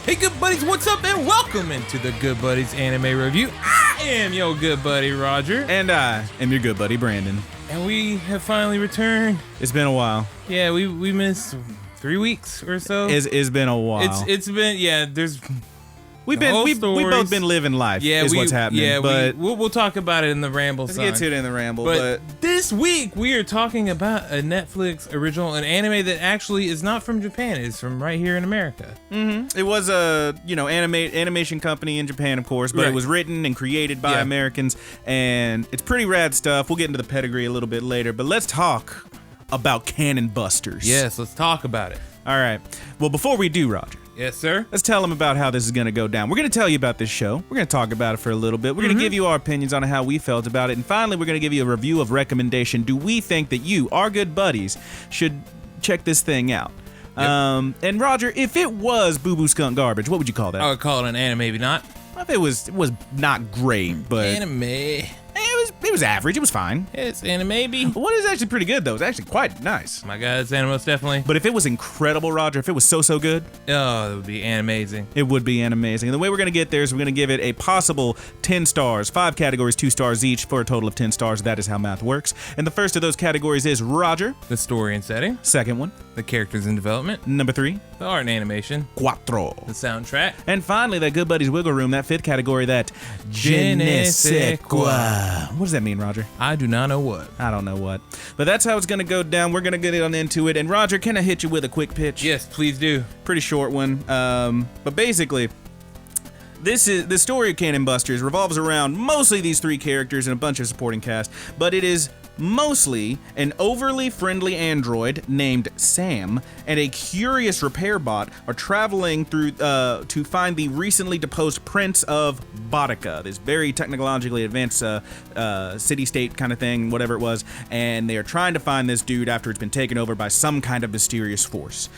Hey good buddies, what's up and welcome into the Good Buddies Anime Review. I am your good buddy Roger. And I am your good buddy Brandon. And we have finally returned. It's been a while. Yeah, we missed 3 weeks or so. It's been a while. It's been, yeah, there's... We've both been living life. Yeah, what's happening. Yeah, but we'll talk about it in the ramble. Let's get to it in the ramble. But this week we are talking about a Netflix original, an anime that actually is not from Japan. It's from right here in America. Mm-hmm. It was a animation company in Japan, of course, but It was written and created by Americans, and it's pretty rad stuff. We'll get into the pedigree a little bit later, but let's talk about Cannon Busters. Yes, let's talk about it. All right. Well, before we do, Roger. Yes, sir. Let's tell them about how this is going to go down. We're going to tell you about this show. We're going to talk about it for a little bit. We're going to give you our opinions on how we felt about it. And finally, we're going to give you a review of recommendation. Do we think that you, our good buddies, should check this thing out? Yep. And Roger, if it was Boo Boo Skunk Garbage, what would you call that? I would call it an anime, maybe not. Well, it was not great, but... Anime. It was average. It was fine. It's anime, maybe. What is actually pretty good, though. It's actually quite nice. My God, it's animals, definitely. But if it was incredible, Roger, if it was so good... Oh, it would be amazing. It would be amazing. And the way we're going to get there is we're going to give it a possible 10 stars, 5 categories, 2 stars each, for a total of 10 stars. That is how math works. And the first of those categories is Roger. The story and setting. Second one. The characters and development. Number 3. The art and animation. Cuatro. The soundtrack. And finally, that Good Buddies Wiggle Room, that 5th category, that Je ne sais quoi. What does that mean, Roger? I do not know what. I don't know what. But that's how it's going to go down. We're going to get on into it. And Roger, can I hit you with a quick pitch? Yes, please do. Pretty short one. But basically, the story of Cannon Busters revolves around mostly these 3 characters and a bunch of supporting cast. But it is mostly an overly friendly android named Sam and a curious repair bot are traveling through to find the recently deposed prince of Boudica, this very technologically advanced city-state kind of thing, whatever it was, and they are trying to find this dude after it's been taken over by some kind of mysterious force.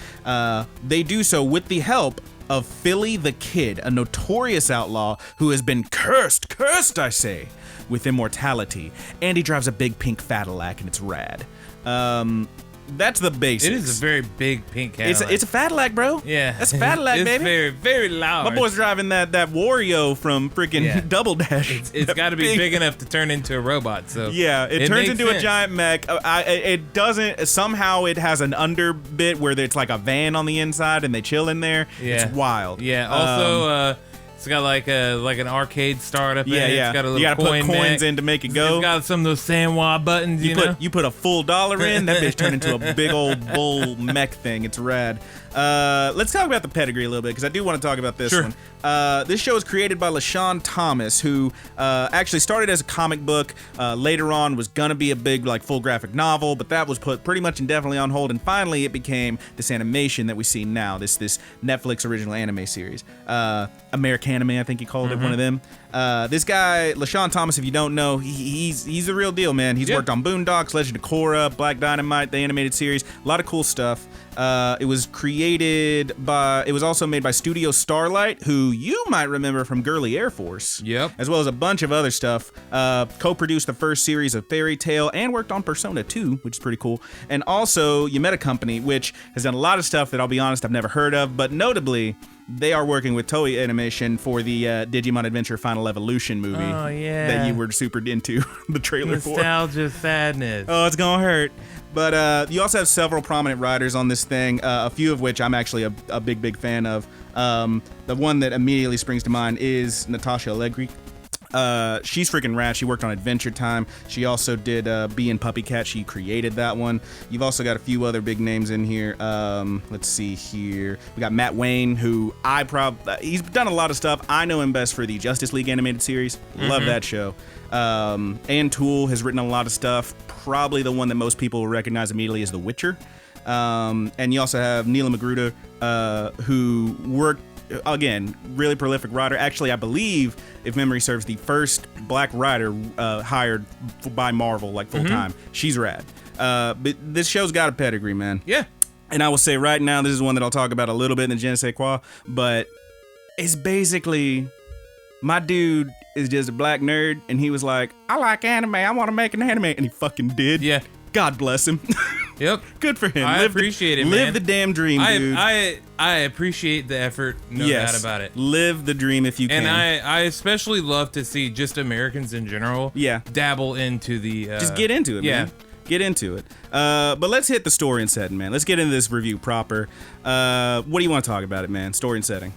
They do so with the help of Philly the Kid, a notorious outlaw who has been cursed I say, with immortality, and he drives a big pink Cadillac, and it's rad. That's the basics. It is a very big pink Cadillac. It's a Cadillac, bro. Yeah. That's a Cadillac, it's baby. Very, very loud. My boy's driving that Wario from freaking Double Dash. It's got to be big enough to turn into a robot. So yeah, it turns into a giant mech. It doesn't. Somehow it has an under bit where it's like a van on the inside, and they chill in there. Yeah. It's wild. Yeah. Also, it's got like an arcade startup. Yeah, in it. yeah. It's got a little you gotta coin put coins mech. in to make it go. It's got some of those Sanwa buttons. You put a full $1 in, that bitch turned into a big old bull mech thing. It's rad. Let's talk about the pedigree a little bit, because I do want to talk about this one. This show is created by LaShawn Thomas, who actually started as a comic book. Later on was gonna be a big full graphic novel, but that was put pretty much indefinitely on hold, and finally it became this animation that we see now, this Netflix original anime series. Americanime, I think he called it, one of them. This guy, LaShawn Thomas, if you don't know, he's the real deal, man. He's worked on Boondocks, Legend of Korra, Black Dynamite, the animated series, a lot of cool stuff. It was also made by Studio Starlight, who you might remember from Girly Air Force. Yep. As well as a bunch of other stuff. Co-produced the first series of Fairy Tail and worked on Persona 2, which is pretty cool. And also Yameta Company, which has done a lot of stuff that I'll be honest I've never heard of, but notably they are working with Toei Animation for the Digimon Adventure Final Evolution movie. Oh, yeah. That you were super into the trailer for. Nostalgia sadness. Oh, it's gonna hurt. But you also have several prominent writers on this thing, a few of which I'm actually a big fan of. The one that immediately springs to mind is Natasha Allegri. She's freaking rad. She worked on Adventure Time. She also did Bee and Puppy Cat. She created that one. You've also got a few other big names in here. Let's see here. We got Matt Wayne, who he's done a lot of stuff. I know him best for the Justice League animated series. Love that show. Ann Toole has written a lot of stuff. Probably the one that most people will recognize immediately is The Witcher. And you also have Neela Magruder, who worked, again, really prolific writer. Actually, I believe, if memory serves, the first black writer hired by Marvel, full time. She's rad. But this show's got a pedigree, man. Yeah. And I will say right now, this is one that I'll talk about a little bit in the Je ne sais quoi, but it's basically, my dude is just a black nerd, and he was like, I like anime, I want to make an anime, and he fucking did. Yeah. God bless him. Yep. Good for him. I appreciate it, man. Live the damn dream, dude. I appreciate the effort, no doubt about it. Live the dream if you can. And I especially love to see just Americans in general dabble into the... just get into it, man. Get into it. But let's hit the story and setting, man. Let's get into this review proper. What do you want to talk about it, man? Story and setting.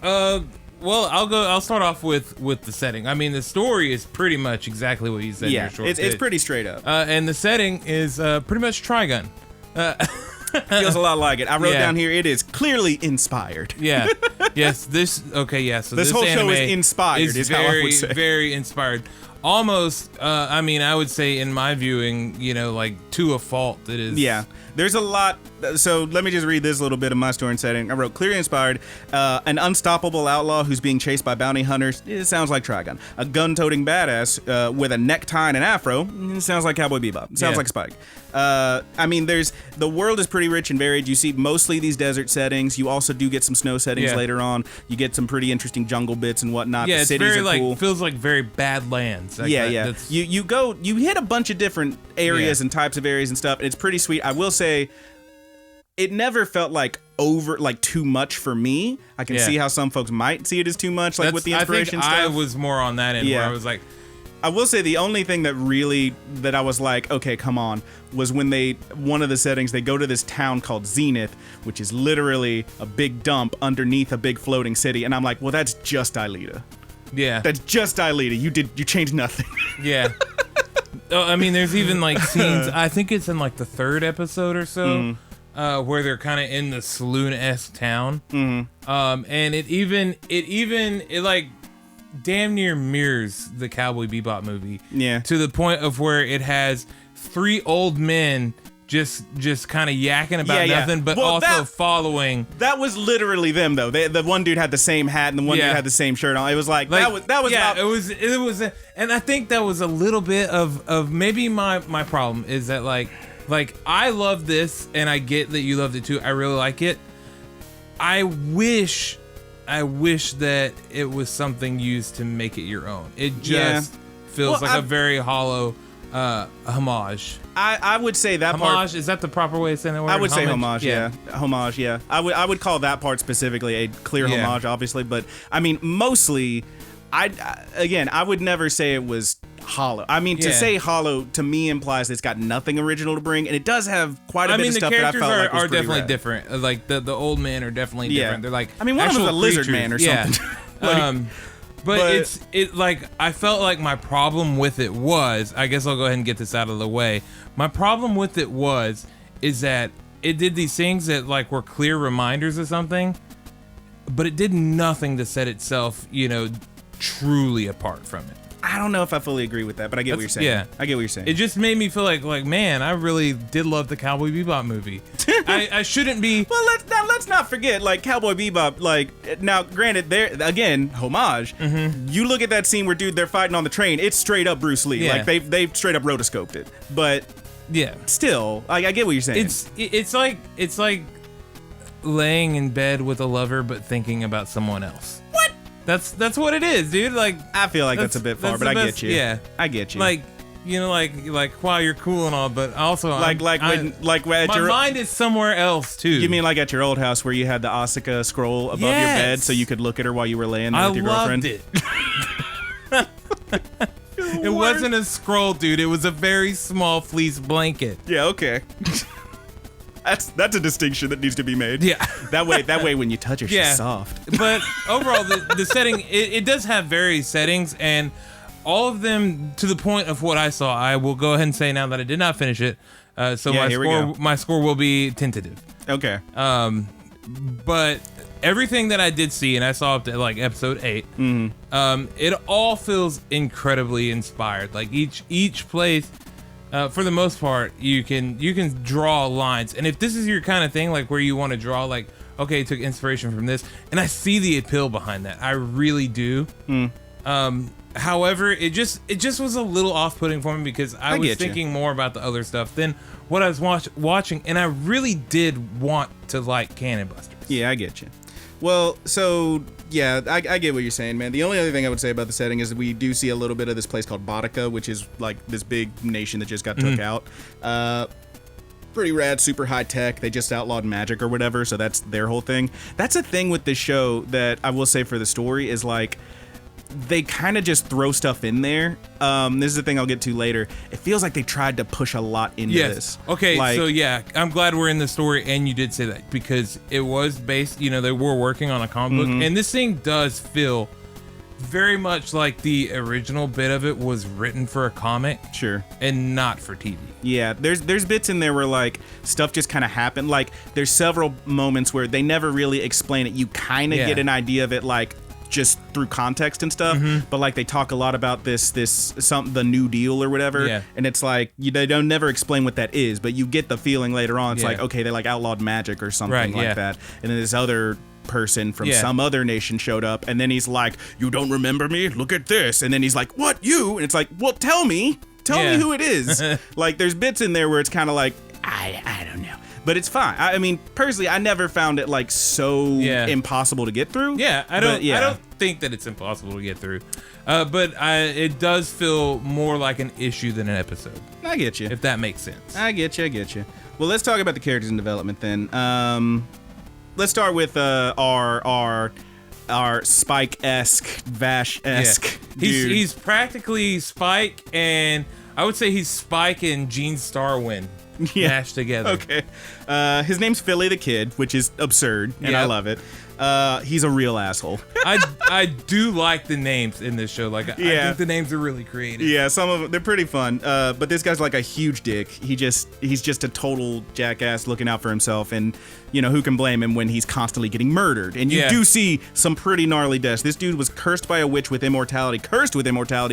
Well, I'll start off with the setting. I mean, the story is pretty much exactly what you said in your short it's pretty straight up. And the setting is pretty much Trigun. Feels a lot like it. I wrote down here, it is clearly inspired. Yeah. Yes, this whole show is inspired, is how I would say. Very inspired. Almost, I mean, I would say in my viewing, like to a fault it is. Yeah. There's a lot. So let me just read this little bit of my story and setting. I wrote, clearly inspired, an unstoppable outlaw who's being chased by bounty hunters. It sounds like Trigun. A gun-toting badass with a necktie and an afro. It sounds like Cowboy Bebop. It sounds like Spike. I mean, the world is pretty rich and varied. You see mostly these desert settings. You also do get some snow settings later on. You get some pretty interesting jungle bits and whatnot. Yeah, the it's cities very are cool. feels like very Badlands. Like You hit a bunch of different areas and types of areas and stuff, and it's pretty sweet. I will say, it never felt like too much for me. I can see how some folks might see it as too much, with the inspiration stuff. I was more on that end where I was like, I will say the only thing that I was like, okay, come on, was when one of the settings, they go to this town called Zenith, which is literally a big dump underneath a big floating city, and I'm like, well, that's just Aelita. Yeah. That's just Aelita. You changed nothing. Yeah. I mean, there's even scenes, I think it's in the third episode or so, where they're kind of in the saloon-esque town. And it damn near mirrors the Cowboy Bebop movie. Yeah. To the point of where it has three old men just kind of yakking about nothing, but also following. That was literally them, though. The one dude had the same hat, and the one dude had the same shirt on. It was that was. Yeah, it was, and I think that was a little bit of maybe my problem is that like I love this, and I get that you loved it too. I really like it. I wish that it was something used to make it your own. It just feels a very hollow homage. I would say that homage, part. Is that the proper way of saying that word? I would say homage, yeah. Homage, yeah. I would call that part specifically a clear homage, obviously, but I mean, mostly, I would never say it was hollow. I mean, to say hollow to me implies it's got nothing original to bring, and it does have quite a bit of stuff that I felt like was are definitely rad. Different. Like the old men are definitely different. They're like, I mean, one of them's a lizard creatures. man or something. But it's I felt like my problem with it was, I guess I'll go ahead and get this out of the way. My problem with it is that it did these things that were clear reminders of something, but it did nothing to set itself, truly apart from it. I don't know if I fully agree with that, but I get what you're saying. Yeah. I get what you're saying. It just made me feel like man, I really did love the Cowboy Bebop movie. I shouldn't be. Well, let's not forget, Cowboy Bebop, now, granted, there, again, homage. Mm-hmm. You look at that scene where, they're fighting on the train, it's straight up Bruce Lee. Yeah. They've straight up rotoscoped it. But, still, I get what you're saying. It's like laying in bed with a lover but thinking about someone else. What? That's what it is, dude. I feel like that's a bit far, but I get you. Yeah, I get you. While you're cool and all, but also my mind is somewhere else too. You mean at your old house where you had the Asuka scroll above your bed so you could look at her while you were laying there with your girlfriend? I loved it. It wasn't a scroll, dude. It was a very small fleece blanket. Yeah, okay. That's a distinction that needs to be made. Yeah. That way when you touch her, she's soft. But overall, the setting, it does have various settings, and all of them to the point of what I saw. I will go ahead and say now that I did not finish it. So my score will be tentative. Okay. But everything that I did see, and I saw up to episode 8, it all feels incredibly inspired. Each place, for the most part, you can draw lines, and if this is your kind of thing, where you want to draw, okay, took inspiration from this, and I see the appeal behind that, I really do. However, it just was a little off-putting for me because I was thinking more about the other stuff than what I was watching, and I really did want to like Cannon Busters. Yeah, I get you. Well, so yeah, I get what you're saying, man. The only other thing I would say about the setting is that we do see a little bit of this place called Boudica, which is this big nation that just got took out. pretty rad, super high tech. They just outlawed magic or whatever, so that's their whole thing. That's a thing with this show that I will say for the story is like, they kind of just throw stuff in there. This is the thing I'll get to later. It feels like they tried to push a lot into this. Okay, like, so yeah, I'm glad we're in the story, and you did say that, because it was based, you know, they were working on a comic book, and this thing does feel very much like the original bit of it was written for a comic. Sure. And not for TV. Yeah, there's bits in there where like stuff just kind of happened. Like there's several moments where they never really explain it. You kind of get an idea of it like just through context and stuff, but like they talk a lot about the New Deal or whatever, and it's like they don't never explain what that is, but you get the feeling later on. It's like, okay, they like outlawed magic or something like that, and then this other person from some other nation showed up, and then he's like, you don't remember me? Look at this. And then he's like, what, you? And it's like, well, tell me who it is. Like there's bits in there where it's kind of like, I don't know. But it's fine. I mean, personally, I never found it like so impossible to get through. Yeah, I don't think that it's impossible to get through. But it does feel more like an issue than an episode. I get you. If that makes sense. I get you. Well, let's talk about the characters in development then. Let's start with our Spike-esque, Vash-esque dude. He's practically Spike, and I would say he's Spike and Gene Starwind mashed together. Okay. His name's Philly the Kid, which is absurd, and I love it. He's a real asshole. I do like the names in this show. Like, I think the names are really creative. Yeah, some of them, they're pretty fun. But this guy's like a huge dick. He's just a total jackass looking out for himself, and you know, who can blame him when he's constantly getting murdered? And you do see some pretty gnarly deaths. This dude was cursed by a witch with immortality,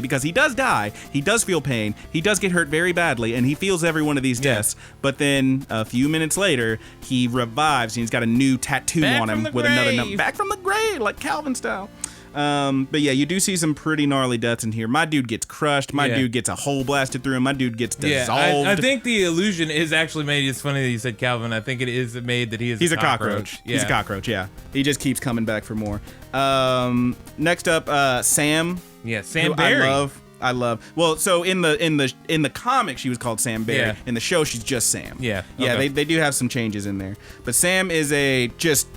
because he does die, he does feel pain, he does get hurt very badly, and he feels every one of these deaths. But then a few minutes later, he revives, and he's got a new tattoo on him with another number. Back from the grave, like Calvin style. But yeah, you do see some pretty gnarly deaths in here. My dude gets crushed. My dude gets a hole blasted through him. My dude gets dissolved. I think the illusion is actually made. It's funny that you said Calvin. I think it is made that he's a cockroach. Yeah. He's a cockroach. Yeah, he just keeps coming back for more. Next up, Sam. Yeah, Sam Barry. I love. Well, so in the comic, she was called Sam Barry. Yeah. In the show, she's just Sam. Yeah. Yeah. Okay. They do have some changes in there, but Sam is a just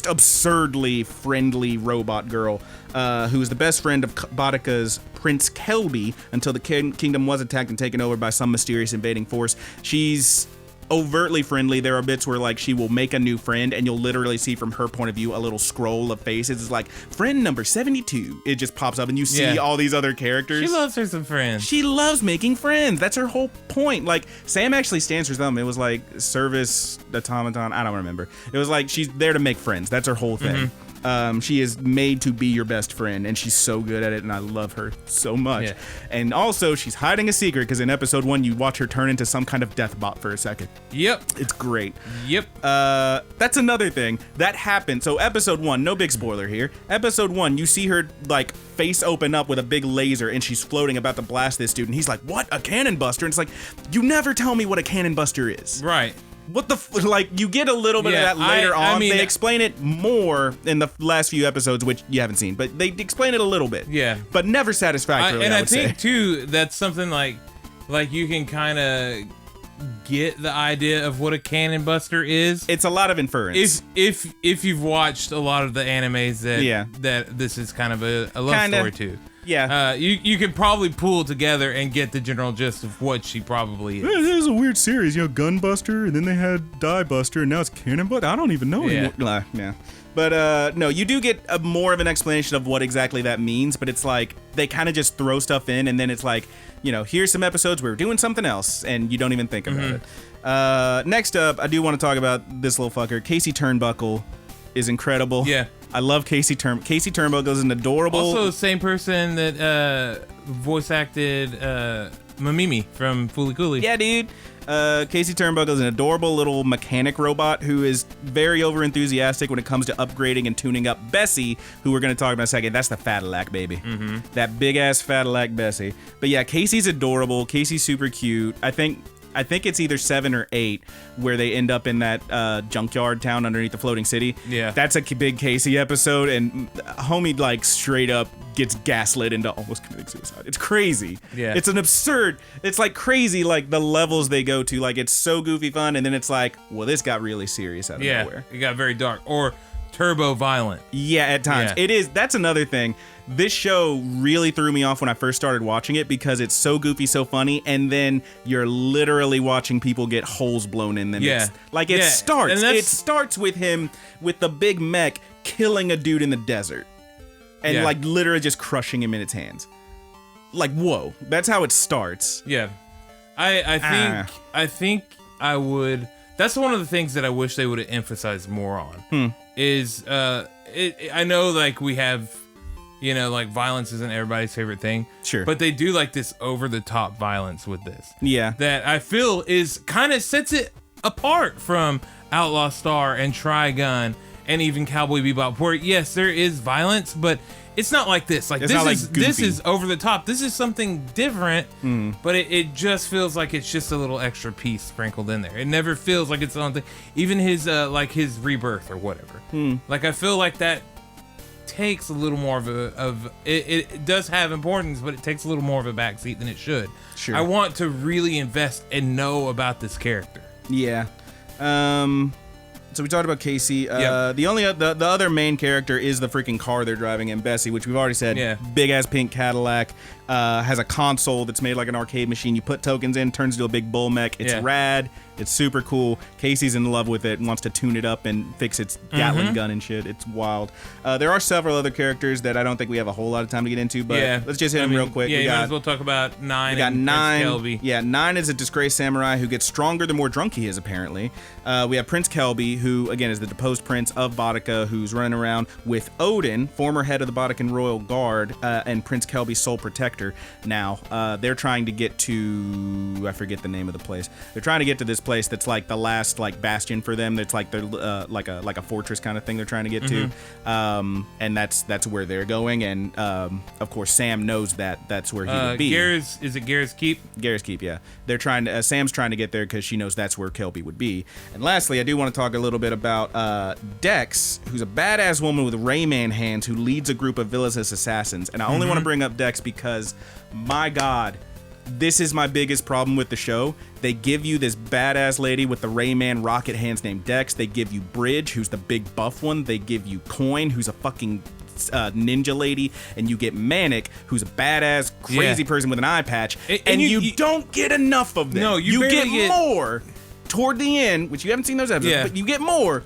absurdly friendly robot girl who is the best friend of Bodica's Prince Kelby until the kingdom was attacked and taken over by some mysterious invading force. She's overtly friendly. There are bits where like she will make a new friend, and you'll literally see from her point of view a little scroll of faces. It's like friend number 72. It just pops up, and you see all these other characters. She loves her some friends. She loves making friends. That's her whole point. Like Sam actually stands for something. It was like service automaton. I don't remember. It was like she's there to make friends. That's her whole thing. She is made to be your best friend, and she's so good at it, and I love her so much. Yeah. And also, she's hiding a secret, because in episode 1, you watch her turn into some kind of death bot for a second. Yep. It's great. Yep. That's another thing. That happened. So episode 1, no big spoiler here. Episode 1, you see her, like, face open up with a big laser, and she's floating about to blast this dude, and he's like, what? A cannon buster? And it's like, you never tell me what a cannon buster is. Right. What the like, you get a little bit of that later on. I mean, they explain it more in the last few episodes, which you haven't seen, but they explain it a little bit. Yeah. But never satisfactorily, I think, too, that's something like you can kind of get the idea of what a cannon buster is. It's a lot of inference. If you've watched a lot of the animes that this is kind of a love story too. Yeah. You can probably pull together and get the general gist of what she probably is. This is a weird series, you know, Gunbuster, and then they had Die Buster, and now it's Cannon Buster. I don't even know anymore. Yeah. But no, you do get more of an explanation of what exactly that means, but it's like they kind of just throw stuff in, and then it's like, you know, here's some episodes where we're doing something else, and you don't even think about it. Next up, I do want to talk about this little fucker. Casey Turnbuckle is incredible. Yeah. I love Casey Turnbuckle is an adorable. Also, the same person that voice acted Mamimi from Fooly Cooly. Yeah, dude. Casey Turnbuckle is an adorable little mechanic robot who is very overenthusiastic when it comes to upgrading and tuning up Bessie, who we're going to talk about in a second. That's the Fadillac, baby. That big-ass Fadillac Bessie. But yeah, Casey's adorable. Casey's super cute. I think I think it's either 7 or 8, where they end up in that junkyard town underneath the floating city. Yeah. That's a big Casey episode, and homie like straight up gets gaslit into almost committing suicide. It's crazy. Yeah. It's an absurd, it's like crazy, like the levels they go to. Like, it's so goofy fun, and then it's like, well, this got really serious out of nowhere. It got very dark. Or turbo violent. Yeah, at times. Yeah. It is. That's another thing. This show really threw me off when I first started watching it because it's so goofy, so funny, and then you're literally watching people get holes blown in them. Yeah. It starts with him with the big mech killing a dude in the desert. And like literally just crushing him in its hands. Like, whoa. That's how it starts. Yeah. I think I would. That's one of the things that I wish they would have emphasized more on. Is I know like we have, you know, like violence isn't everybody's favorite thing. Sure. But they do like this over the top violence with this. Yeah. That I feel is kind of sets it apart from Outlaw Star and Trigun and even Cowboy Bebop, where yes, there is violence, but it's not like this. Like, this is over the top. This is something different, but it just feels like it's just a little extra piece sprinkled in there. It never feels like it's something. Even his like his rebirth or whatever. Like, I feel like that takes a little more of it does have importance, but it takes a little more of a backseat than it should. Sure. I want to really invest and know about this character. Yeah. So we talked about Casey. Yep. The other main character is the freaking car they're driving in, Bessie, which we've already said. Yeah. Big ass pink Cadillac. Has a console that's made like an arcade machine. You put tokens in, turns into a big bull mech. It's rad. It's super cool. Casey's in love with it and wants to tune it up and fix its Gatling gun and shit. It's wild. There are several other characters that I don't think we have a whole lot of time to get into, but let's just hit them real quick. Yeah, might as well talk about 9. We got 9. Prince Kelby. Yeah, 9 is a disgraced samurai who gets stronger the more drunk he is, apparently. We have Prince Kelby, who, again, is the deposed prince of Boudica, who's running around with Odin, former head of the Boudican Royal Guard, and Prince Kelby's sole protector now. They're trying to get to... I forget the name of the place. They're trying to get to this place that's like the last like bastion for them. That's like they're like a fortress kind of thing they're trying to get to. And that's where they're going. And of course, Sam knows that that's where he would be. Is it Garrett's Keep? Garrett's Keep, yeah. They're trying to. Sam's trying to get there because she knows that's where Kelby would be. And lastly, I do want to talk a little bit about Dex, who's a badass woman with Rayman hands who leads a group of villainous assassins. And I only want to bring up Dex because, my God, this is my biggest problem with the show. They give you this badass lady with the Rayman rocket hands named Dex. They give you Bridge, who's the big buff one. They give you Coin, who's a fucking ninja lady, and you get Manic, who's a badass crazy person with an eye patch. And you don't get enough of them. No, you get more toward the end, which you haven't seen those episodes, but you get more.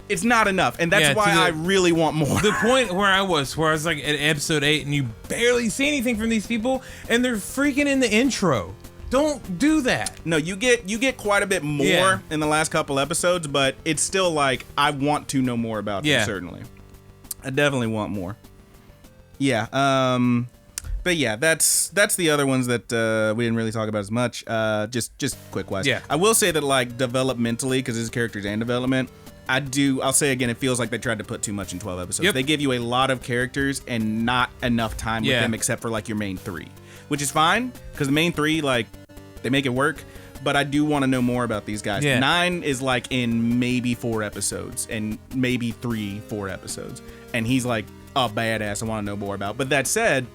It's not enough, and that's why I really want more. The point where I was like at episode 8, and you barely see anything from these people, and they're freaking in the intro. Don't do that. No, you get quite a bit more in the last couple episodes, but it's still like I want to know more about them. Certainly, I definitely want more. Yeah. But yeah, that's the other ones that we didn't really talk about as much. Just quick wise. Yeah. I will say that like developmentally, because there's characters and development. I'll say again, it feels like they tried to put too much in 12 episodes. They give you a lot of characters and not enough time with them except for like your main 3, which is fine because the main 3, like, they make it work. But I do want to know more about these guys. 9 is like in maybe 4 episodes and maybe 4 episodes. And he's like a badass I want to know more about. But that said,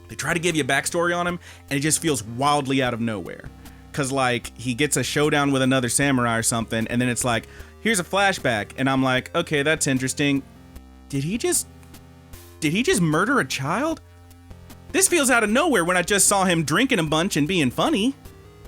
they try to give you a backstory on him and it just feels wildly out of nowhere. Because like he gets a showdown with another samurai or something and then it's like, here's a flashback, and I'm like, okay, that's interesting. Did he just murder a child? This feels out of nowhere when I just saw him drinking a bunch and being funny.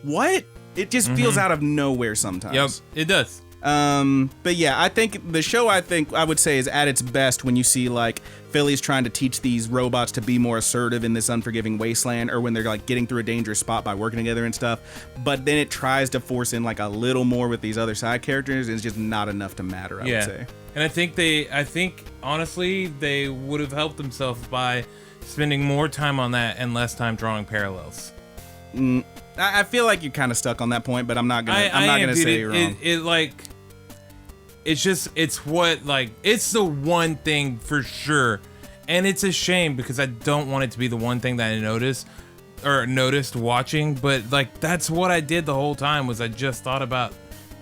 What? It just feels out of nowhere sometimes. Yep, it does. But yeah, I think the show, I would say, is at its best when you see like Philly's trying to teach these robots to be more assertive in this unforgiving wasteland, or when they're like getting through a dangerous spot by working together and stuff. But then it tries to force in like a little more with these other side characters, and it's just not enough to matter, I would say. And I think honestly they would have helped themselves by spending more time on that and less time drawing parallels. I feel like you're kind of stuck on that point, but I'm not gonna say you're wrong. It's the one thing for sure, and it's a shame because I don't want it to be the one thing that I notice. or noticed watching, but like that's what I did the whole time was I just thought about,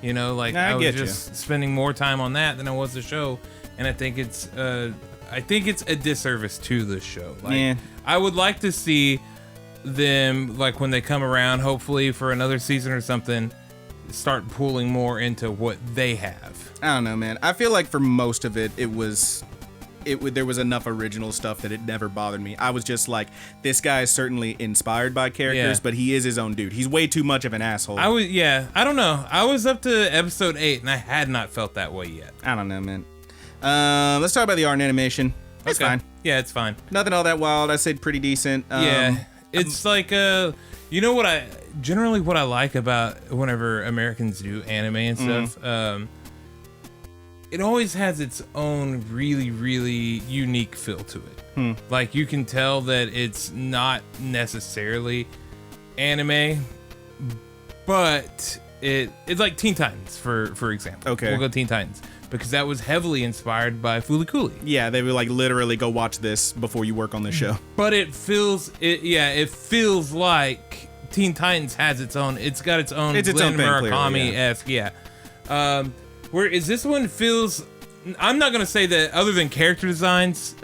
you know, like I was just spending more time on that than I was the show, and I think it's a disservice to the show. Like, I would like to see them, like when they come around, hopefully for another season or something, start pulling more into what they have. I don't know, man. I feel like for most of it, there was enough original stuff that it never bothered me. I was just like, this guy is certainly inspired by characters, but he is his own dude. He's way too much of an asshole. I don't know. I was up to episode 8 and I had not felt that way yet. I don't know, man. Let's talk about the art and animation. It's fine. Yeah, it's fine. Nothing all that wild. I said pretty decent. It's like you know what I like about whenever Americans do anime and stuff. It always has its own really, really unique feel to it. Like you can tell that it's not necessarily anime, but it's like Teen Titans for example. Okay, we'll go Teen Titans. Because that was heavily inspired by Fooly Cooly. Yeah, they would like literally go watch this before you work on this show. But it feels like Teen Titans has its own. It's got its own. It's its own thing, Murakami-esque, where is this one feels? I'm not gonna say that other than character designs.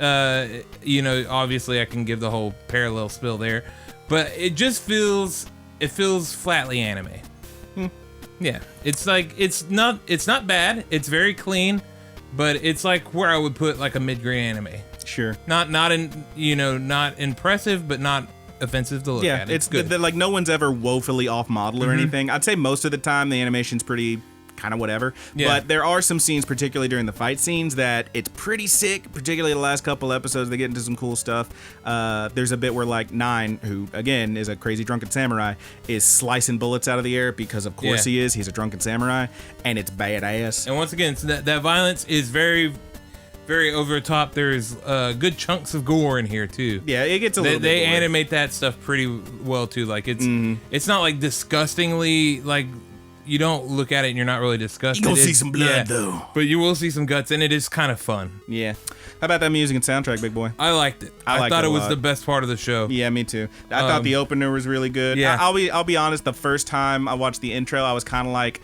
You know, obviously I can give the whole parallel spill there, but it just feels. It feels flatly anime. Yeah, it's like it's not bad. It's very clean, but it's like where I would put like a mid-grade anime. Sure. Not impressive, but not offensive to look at. It's good. Like no one's ever woefully off model or anything. I'd say most of the time the animation's pretty kind of whatever. Yeah. But there are some scenes, particularly during the fight scenes, that it's pretty sick. Particularly the last couple episodes, they get into some cool stuff. There's a bit where like Nine, who again is a crazy drunken samurai, is slicing bullets out of the air because of course he is. He's a drunken samurai, and it's badass. And once again, so that violence is very, very over the top. There's good chunks of gore in here too. Yeah, it gets a little bit. They animate that stuff pretty well too. Like it's not like disgustingly like. You don't look at it and you're not really disgusted. You're gonna see some blood though. But you will see some guts and it is kind of fun. Yeah. How about that music and soundtrack, big boy? I liked it. I thought it was the best part of the show. Yeah, me too. I thought the opener was really good. Yeah. I'll be honest, the first time I watched the intro, I was kind of like,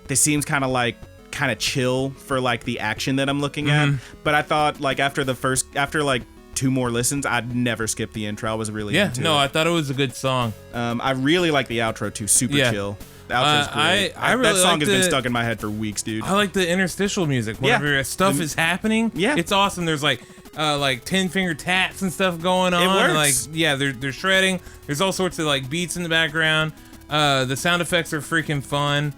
this seems kind of chill for like the action that I'm looking at. But I thought like after like 2 more listens, I'd never skip the intro. I was really into it. I thought it was a good song. I really like the outro too. Super chill. The outro's great. I really that song like has been stuck in my head for weeks, dude. I like the interstitial music. Whenever stuff is happening, it's awesome. There's like 10-finger taps and stuff going on. It works. They're shredding. There's all sorts of like beats in the background. The sound effects are freaking fun.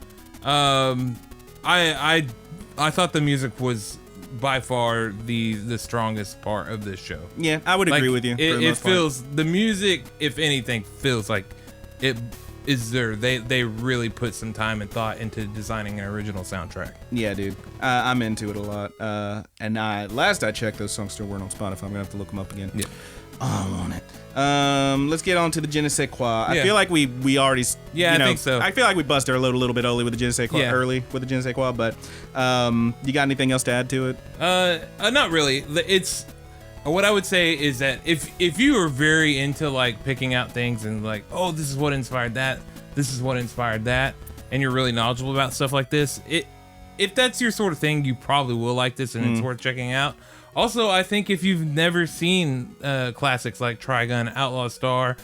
I thought the music was by far the strongest part of this show. Yeah, I would agree with you. It feels the music, if anything, feels like it is there. They really put some time and thought into designing an original soundtrack. Yeah, dude, I'm into it a lot. And last I checked, those songs still weren't on Spotify. I'm gonna have to look them up again. Yeah. I'm on it. Let's get on to the Je ne sais quoi. I feel like we already. I think so. I feel like we busted our load a little bit early with the Je ne sais quoi. But you got anything else to add to it? Not really. It's what I would say is that if you are very into like picking out things and like, oh, this is what inspired that, this is what inspired that, and you're really knowledgeable about stuff like this, if that's your sort of thing, you probably will like this and it's worth checking out. Also, I think if you've never seen classics like Trigun, Outlaw Star,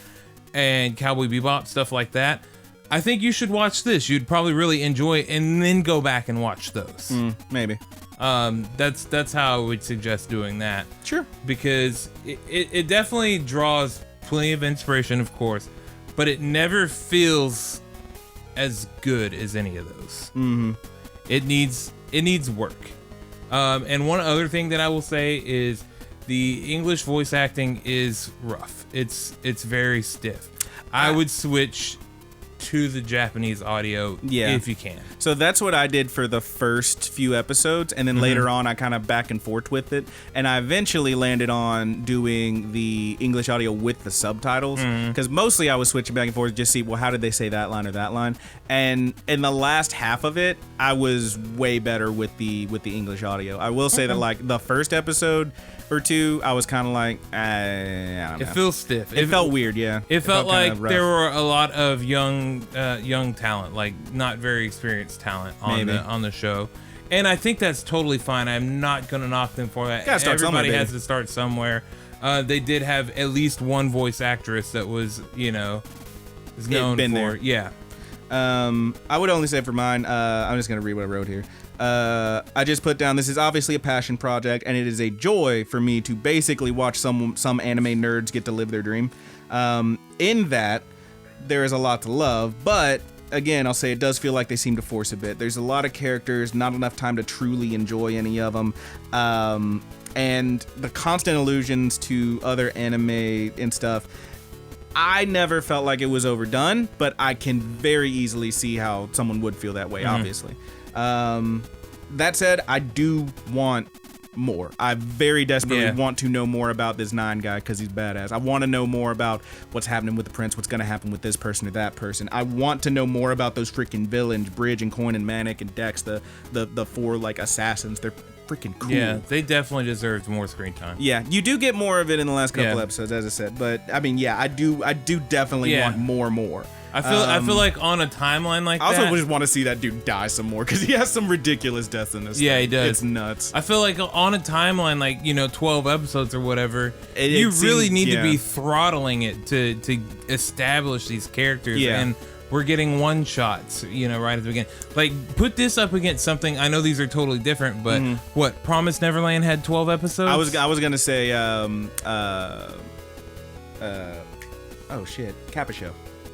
and Cowboy Bebop, stuff like that, I think you should watch this. You'd probably really enjoy it and then go back and watch those. Maybe. That's how I would suggest doing that. Sure. Because it definitely draws plenty of inspiration, of course, but it never feels as good as any of those. It needs work. And one other thing that I will say is the English voice acting is rough. It's very stiff. I would switch to the Japanese audio if you can. So that's what I did for the first few episodes, and then later on I kind of back and forth with it, and I eventually landed on doing the English audio with the subtitles, because mostly I was switching back and forth just see, well, how did they say that line or that line? And in the last half of it, I was way better with the English audio. I will say that like the first episode or two, I was kind of like, I don't know. It feels stiff. It felt weird, yeah. It felt like kinda rough. there were a lot of young talent, like not very experienced talent on the show. And I think that's totally fine. I'm not going to knock them for that. Everybody has to start somewhere. They did have at least one voice actress that was, is known for. There. Yeah. I would only say for mine, I'm just going to read what I wrote here. I just put down, this is obviously a passion project, and it is a joy for me to basically watch some anime nerds get to live their dream. In that, there is a lot to love, but again, I'll say it does feel like they seem to force a bit. There's a lot of characters, not enough time to truly enjoy any of them, and the constant allusions to other anime and stuff. I never felt like it was overdone, but I can very easily see how someone would feel that way, obviously. That said, I do want more. I very desperately want to know more about this 9 guy because he's badass. I want to know more about what's happening with the prince, what's going to happen with this person or that person. I want to know more about those freaking villains, Bridge and Coin and Manic and Dex, the 4 like assassins. They're freaking cool. Yeah, they definitely deserved more screen time. Yeah, you do get more of it in the last couple episodes, as I said. But I mean, yeah, I do definitely want more. I feel like on a timeline like that. I also just want to see that dude die some more because he has some ridiculous deaths in this. Yeah, thing. He does. It's nuts. I feel like on a timeline like 12 episodes or whatever, you really need to be throttling it to establish these characters. Yeah. And we're getting one shots, right at the beginning. Like, put this up against something. I know these are totally different, but what? Promised Neverland had 12 episodes. I was gonna say oh shit, Kappa Show.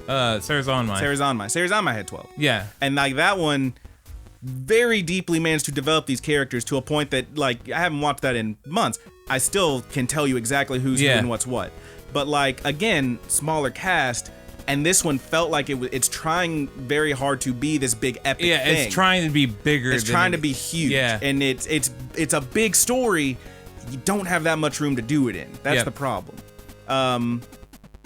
Sarah's on my had 12. Yeah. And like that one very deeply managed to develop these characters to a point that like I haven't watched that in months. I still can tell you exactly who's who and what's what. But like again, smaller cast, and this one felt like it's trying very hard to be this big epic thing. Yeah, it's trying to be bigger. It's trying to be huge. Yeah. And it's a big story. You don't have that much room to do it in. That's the problem.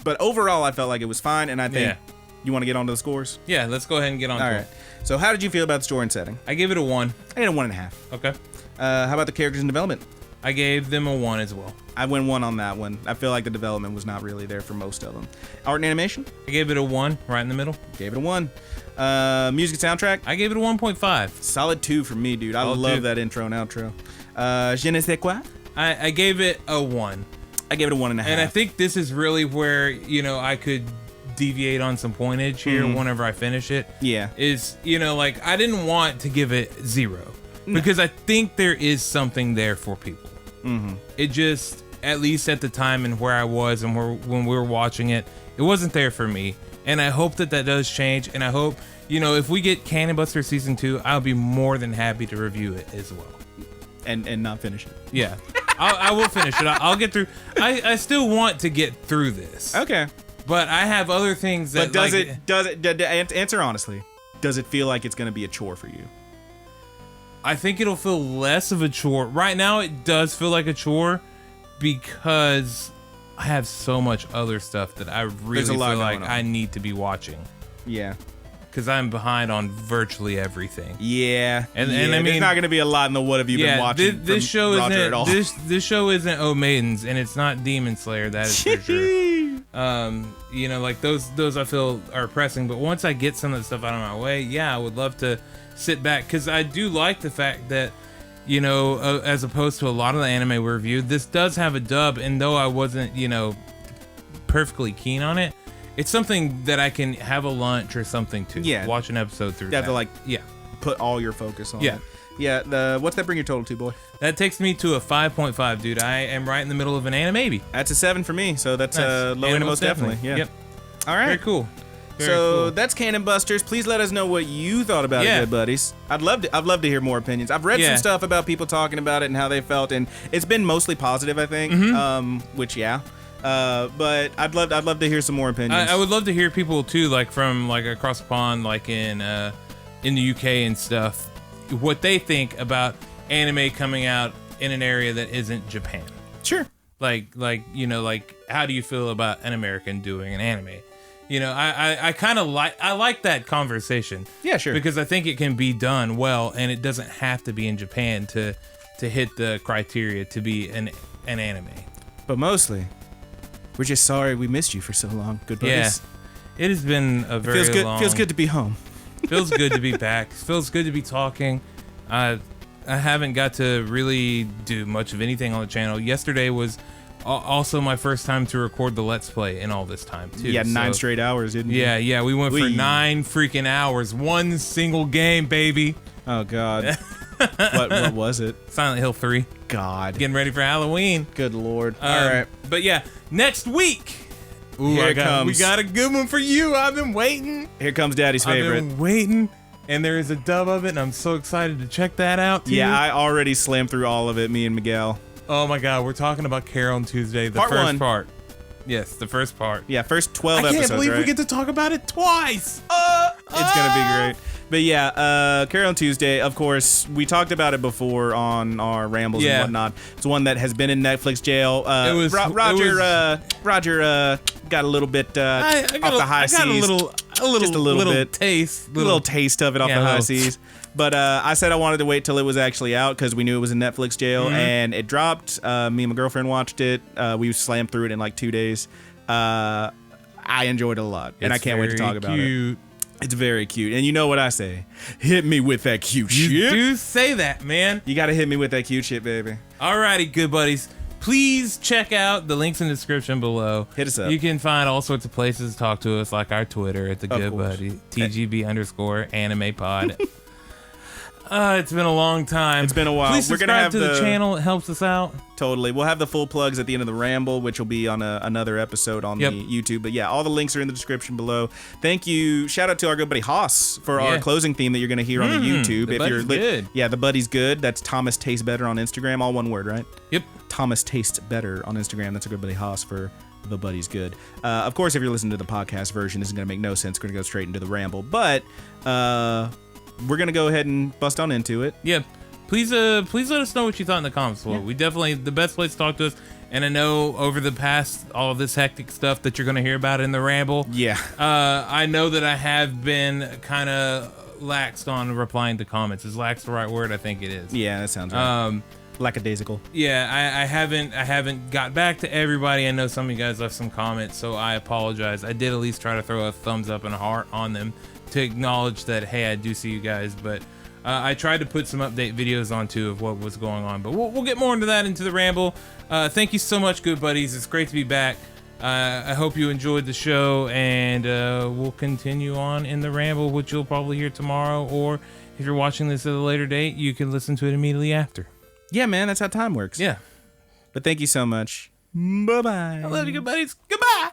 But overall, I felt like it was fine, and I think you want to get onto the scores? Yeah, let's go ahead and get on to it. All right. So how did you feel about the story and setting? I gave it a 1. I gave it a 1.5. Okay. How about the characters and development? I gave them a 1 as well. I went 1 on that one. I feel like the development was not really there for most of them. Art and animation? I gave it a 1, right in the middle. Gave it a 1. Music and soundtrack? I gave it a 1.5. Solid 2 for me, dude. I love that intro and outro. Je ne sais quoi? I gave it a 1. I gave it a 1.5. And I think this is really where, I could deviate on some pointage here whenever I finish it. Yeah. Is, like, I didn't want to give it 0. Because I think there is something there for people. It just, at least at the time and where I was and when we were watching it, it wasn't there for me. And I hope that does change. And I hope, if we get Cannon Buster Season 2, I'll be more than happy to review it as well. And not finish it. Yeah. I will finish it. I'll get through. I still want to get through this. Okay. But I have other things that. But answer honestly, does it feel like it's going to be a chore for you? I think it'll feel less of a chore. Right now, it does feel like a chore because I have so much other stuff that I really feel like I need to be watching. Yeah. Because I'm behind on virtually everything. Yeah. And I mean, there's not going to be a lot in the what have you been watching this show Roger isn't at all. This show isn't Oh Maidens, and it's not Demon Slayer, that is for sure. Like those I feel are pressing, but once I get some of the stuff out of my way, I would love to sit back, because I do like the fact that, as opposed to a lot of the anime we reviewed, this does have a dub, and though I wasn't, perfectly keen on it, it's something that I can have a lunch or something to watch an episode through. You have to put all your focus on it. Yeah. What's that bring your total to, boy? That takes me to a 5.5, dude. I am right in the middle of an anime maybe. That's a 7 for me, so that's low end most definitely. Yeah. Yep. All right. Very cool. So that's Cannon Busters. Please let us know what you thought about it, good buddies. I'd love to hear more opinions. I've read some stuff about people talking about it and how they felt, and it's been mostly positive, I think. Which but I'd love to hear some more opinions. I would love to hear people too, like from like across the pond, like in the UK and stuff. what they think about anime coming out in an area that isn't Japan. Sure. Like how do you feel about an American doing an anime? I kind of like that conversation. Yeah, sure. Because I think it can be done well, and it doesn't have to be in Japan to hit the criteria to be an anime. But mostly, we're just sorry we missed you for so long. Good buddies. Yeah, it has been a very long. Feels good to be home. Feels good to be back. Feels good to be talking. I haven't got to really do much of anything on the channel. Yesterday was also my first time to record the Let's Play in all this time, too. Yeah, 9 straight hours, didn't you? Yeah, we went for 9 freaking hours. One single game, baby. Oh, God. What was it? Silent Hill 3. God. Getting ready for Halloween. Good Lord. All right. But yeah, next week. Ooh, Here it comes. We got a good one for you. I've been waiting. Here comes Daddy's favorite. I've been waiting. And there is a dub of it, and I'm so excited to check that out, too. Yeah, I already slammed through all of it, me and Miguel. Oh, my God. We're talking about Carol on Tuesday, the Part first 1. part. Yes, the first part. Yeah, first 12 episodes, I can't believe right? we get to talk about it twice. It's going to be great. But yeah, Carol on Tuesday, of course, we talked about it before on our rambles and whatnot. It's one that has been in Netflix jail. Roger got a little bit off the high seas. Just a little bit. Taste. A little taste of it off the high seas. But I said I wanted to wait till it was actually out because we knew it was in Netflix jail, and it dropped. Me and my girlfriend watched it. We slammed through it in like 2 days. I enjoyed it a lot, and I can't wait to talk about it. It's very cute. And you know what I say? Hit me with that cute shit. You do say that, man. You got to hit me with that cute shit, baby. Alrighty, good buddies. Please check out the links in the description below. Hit us up. You can find all sorts of places to talk to us, like our Twitter at the Good Buddy, TGB_anime pod. It's been a long time. It's been a while. Please We're gonna have to the channel. It helps us out. Totally. We'll have the full plugs at the end of the ramble, which will be on another episode on the YouTube. But yeah, all the links are in the description below. Thank you. Shout out to our good buddy Haas for our closing theme that you're going to hear on the YouTube. The Buddy's good. Yeah, the Buddy's good. That's Thomas Tastes Better on Instagram. All one word, right? Yep. Thomas Tastes Better on Instagram. That's our good buddy Haas for the Buddy's good. Of course, if you're listening to the podcast version, this is going to make no sense. We're going to go straight into the ramble. But we're going to go ahead and bust on into it. Yeah. Please let us know what you thought in the comments below. We definitely, the best place to talk to us. And I know over the past, all of this hectic stuff that you're going to hear about in the ramble. Yeah. I know that I have been kind of laxed on replying to comments. Is lax the right word? I think it is. Yeah, that sounds right. Lackadaisical. Yeah, I haven't got back to everybody. I know some of you guys left some comments, so I apologize. I did at least try to throw a thumbs up and a heart on them to acknowledge that, hey, I do see you guys, but I tried to put some update videos on too of what was going on, but we'll get more into that into the ramble. Thank you so much, good buddies. It's great to be back. I hope you enjoyed the show, and we'll continue on in the ramble, which you'll probably hear tomorrow, or if you're watching this at a later date, you can listen to it immediately after. Yeah, man, that's how time works. Yeah. But thank you so much. Bye-bye. I love you, good buddies. Goodbye.